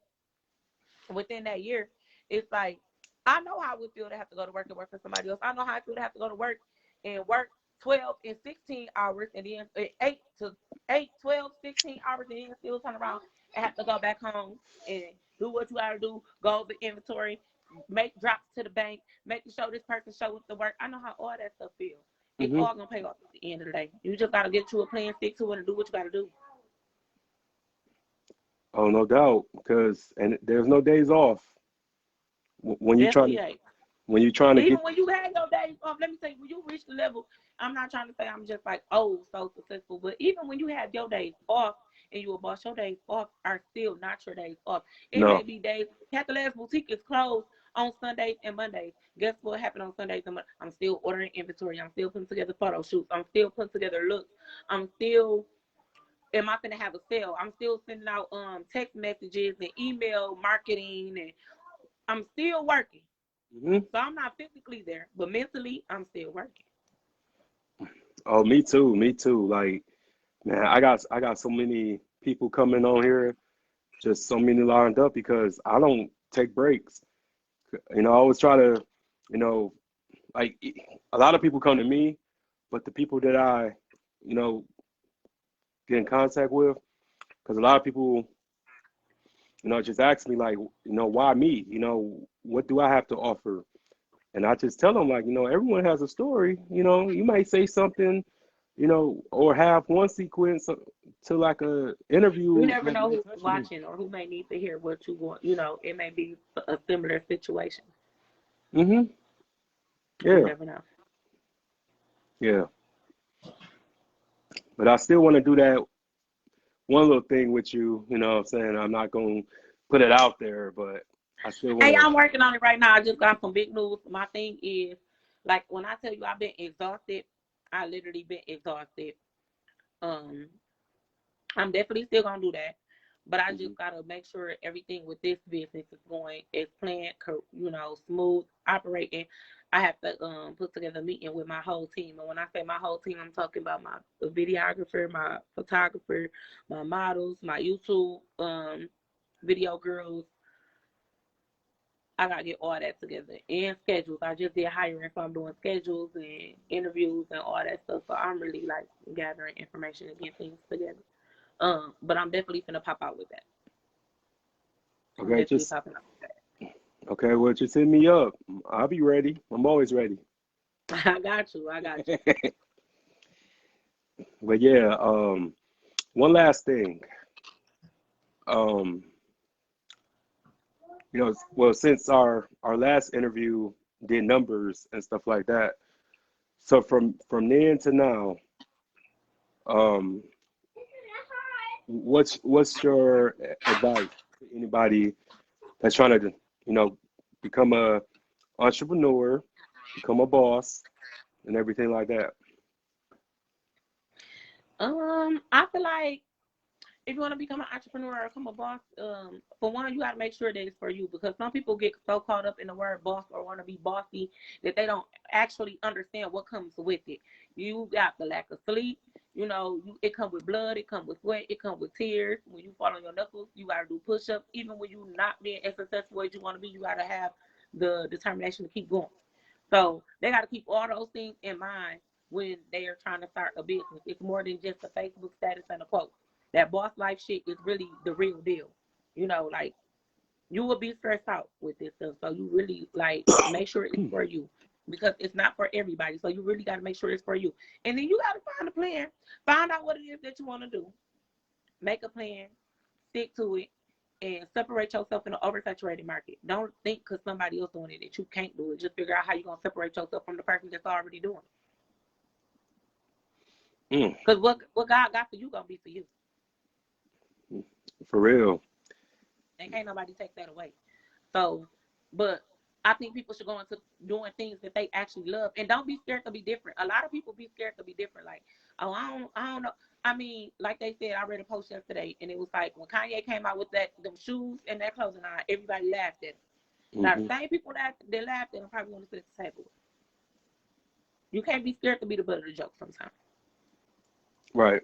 within that year, it's like I know how it would feel to have to go to work and work for somebody else. I know how it feel to have to go to work and work 12 and 16 hours and then 12, 16 hours and then still turn around and have to go back home and do what you gotta do, go over inventory, make drops to the bank, making sure this person show up to work. I know how all that stuff feels. It's Hmm. all gonna pay off at the end of the day. You just gotta get to a plan, stick to it, and do what you gotta do. Oh, no doubt. And there's no days off when you trying to Definitely ain't. get. Even when you had your days off, let me tell you, when you reach the level, I'm not trying to say I'm just like, oh, so successful, but even when you have your days off and you a boss, your days off are still not your days off. It may No. be days, Catalan's Boutique is closed on Sundays and Mondays. Guess what happened on Sundays and Mondays? I'm still ordering inventory. I'm still putting together photo shoots. I'm still putting together looks. I'm still, am I going to have a sale? I'm still sending out text messages and email marketing, and I'm still working. Hmm. So I'm not physically there, but mentally, I'm still working. Oh, me too. Me too. Like, man, I got so many people coming on here, just so many lined up because I don't take breaks. You know, I always try to, you know, like a lot of people come to me, but the people that I, you know, get in contact with, because a lot of people, you know, just ask me like, you know, why me? You know, what do I have to offer? And I just tell them like, you know, everyone has a story. You know, you might say something, you know, or have one sequence to like a You interview never that know may who's touch me. watching or who may need to hear what you want. You know, it may be a similar situation. Mhm. You Yeah. never know. Yeah. But I still want to do that one little thing with you. You know what I'm saying? I'm not gonna put it out there, but I still want Hey, to. I'm working on it right now. I just got some big news. My thing is, like, when I tell you I've been exhausted, I literally been exhausted. Um, I'm definitely still gonna do that, but I just gotta make sure everything with this business is going as planned, you know, smooth operating. I have to put together a meeting with my whole team, and when I say my whole team, I'm talking about my videographer, my photographer, my models, my YouTube video girls. I gotta get all that together and schedules. I just did hiring, so I'm doing schedules and interviews and all that stuff. So I'm really like gathering information and getting things together. But I'm definitely finna pop out with that. I'm Okay, definitely just popping out with okay. Well, just hit me up. I'll be ready. I'm always ready. that. I got you. I got you. But yeah, one last thing. Um, you know, well, since our last interview did numbers and stuff like that, so from then to now, um, what's your advice to anybody that's trying to, you know, become a entrepreneur, become a boss, and everything like that? I feel like if you want to become an entrepreneur or become a boss, for one, you got to make sure that it's for you because some people get so caught up in the word boss or want to be bossy that they don't actually understand what comes with it. You got the lack of sleep. You know, it comes with blood, it comes with sweat, it comes with tears. When you fall on your knuckles, you got to do push-ups. Even when you not being as successful as you want to be, you got to have the determination to keep going. So they got to keep all those things in mind when they are trying to start a business. It's more than just a Facebook status and a quote. That boss life shit is really the real deal. You know, like you will be stressed out with this stuff. So you really like make sure it's for you because it's not for everybody. So you really got to make sure it's for you. And then you got to find a plan. Find out what it is that you want to do. Make a plan. Stick to it. And separate yourself in an oversaturated market. Don't think because somebody else doing it that you can't do it. Just figure out how you're going to separate yourself from the person that's already doing it. Mm, Because what God got for you going to be for you. for real. And can't nobody take that away. So, but I think people should go into doing things that they actually love, and don't be scared to be different. A lot of people be scared to be different. Like, oh, I don't know. I mean, like they said, I read a post yesterday, and it was like when Kanye came out with them shoes and that clothing line, everybody laughed at him. Now, the Hmm. same people that laughed at him probably want to sit at the table. You can't be scared to be the butt of the joke sometimes, Right.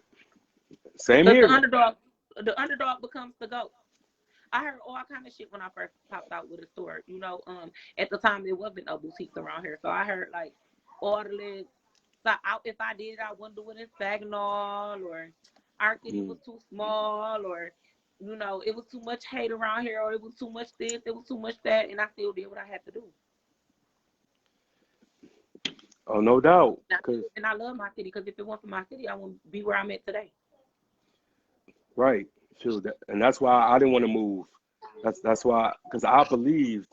Same because here. the underdog becomes the goat. I heard all kind of shit when I first popped out with a store. You know, at the time there wasn't no boutiques around here, so I heard like all the lids. So if I did it, I wouldn't do it in Saginaw, or our city Mm. was too small, or you know, it was too much hate around here, or it was too much this, it was too much that, and I still did what I had to do. Oh, no doubt. Cause And I love my city because if it wasn't for my city, I wouldn't be where I'm at today. right, shoot, and that's why I didn't want to move. That's why, because I believed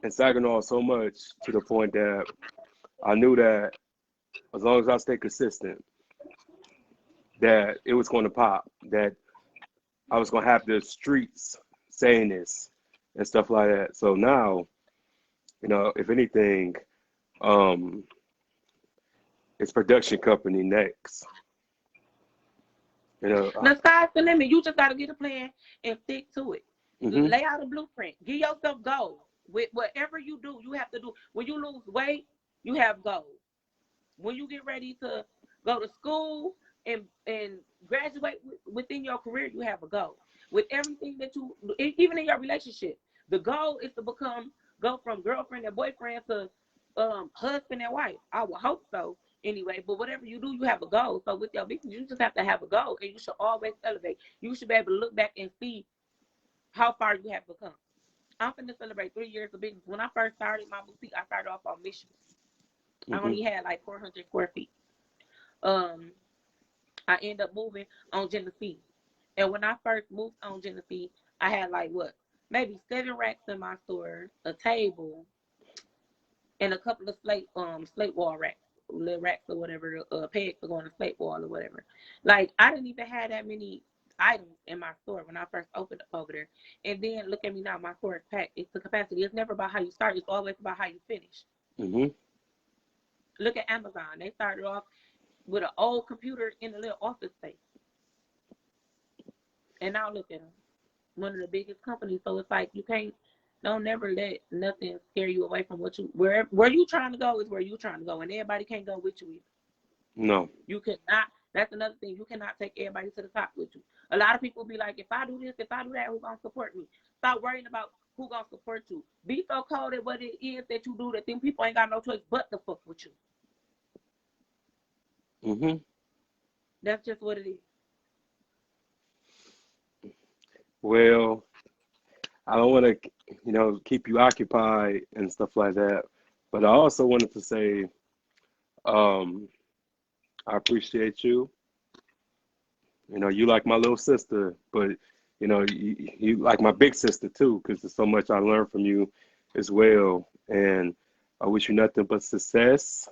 in Saginaw so much to the point that I knew that as long as I stay consistent, that it was going to pop. That I was going to have the streets saying this and stuff like that. So now, you know, if anything, um, it's production company next. You know, The sky's the limit. You just got to get a plan and stick to it. mm-hmm, Lay out a blueprint. Give yourself goals. With whatever you do, you have to do. When you lose weight, you have goals. When you get ready to go to school and graduate within your career, you have a goal. With everything that you, even in your relationship, the goal is to go from girlfriend and boyfriend to husband and wife. I would hope so anyway. But whatever you do, you have a goal. So with your business, you just have to have a goal, and you should always elevate. You should be able to look back and see how far you have become. I'm finna celebrate 3 years of business. When I first started my boutique, I started off on Mission. I mm-hmm, only had like 400 square feet. Um, I ended up moving on Genesee. And when I first moved on Genesee, I had like what? Maybe 7 racks in my store, a table, and a couple of slate wall racks, little racks or whatever, pegs to go on the slate wall or whatever. Like I didn't even have that many items in my store when I first opened up over there. And then look at me now, my store is packed. It's the capacity. It's never about how you start. It's always about how you finish. Mhm. Look at Amazon. They started off with an old computer in a little office space, and now look at them, one of the biggest companies. So it's like you can't, don't never let nothing scare you away from what you where you trying to go is where you trying to go, and everybody can't go with you either. No. You cannot. That's another thing. You cannot take everybody to the top with you. A lot of people be like, if I do this, if I do that, who gonna support me? Stop worrying about who gonna support you. Be so cold at what it is that you do that them people ain't got no choice but to fuck with you. Mhm. That's just what it is. Well, I don't want to, keep you occupied and stuff like that, but I also wanted to say, um, I appreciate you. You like my little sister, but you like my big sister too, because there's so much I learned from you as well. And I wish you nothing but success,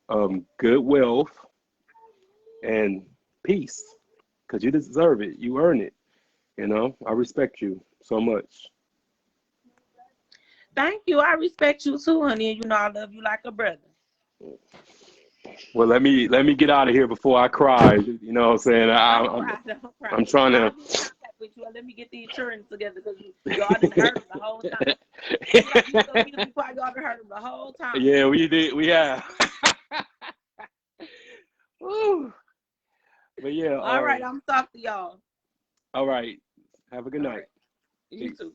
good wealth, and peace, because you deserve it. You earn it. I respect you so much. Thank you. I respect you too, honey. And you know I love you like a brother. Well, let me get out of here before I cry. You know what I'm saying? Don't cry, don't cry. I'm trying I'll to. be in contact with you and let me get the insurance together because y'all didn't hurt him the whole time. You like you told me to be quiet, y'all done hurt him the whole time. Yeah, we did. We have. Woo. But yeah. All right, I'm talking to y'all. All right. Have a good All night. right. You Peace. too.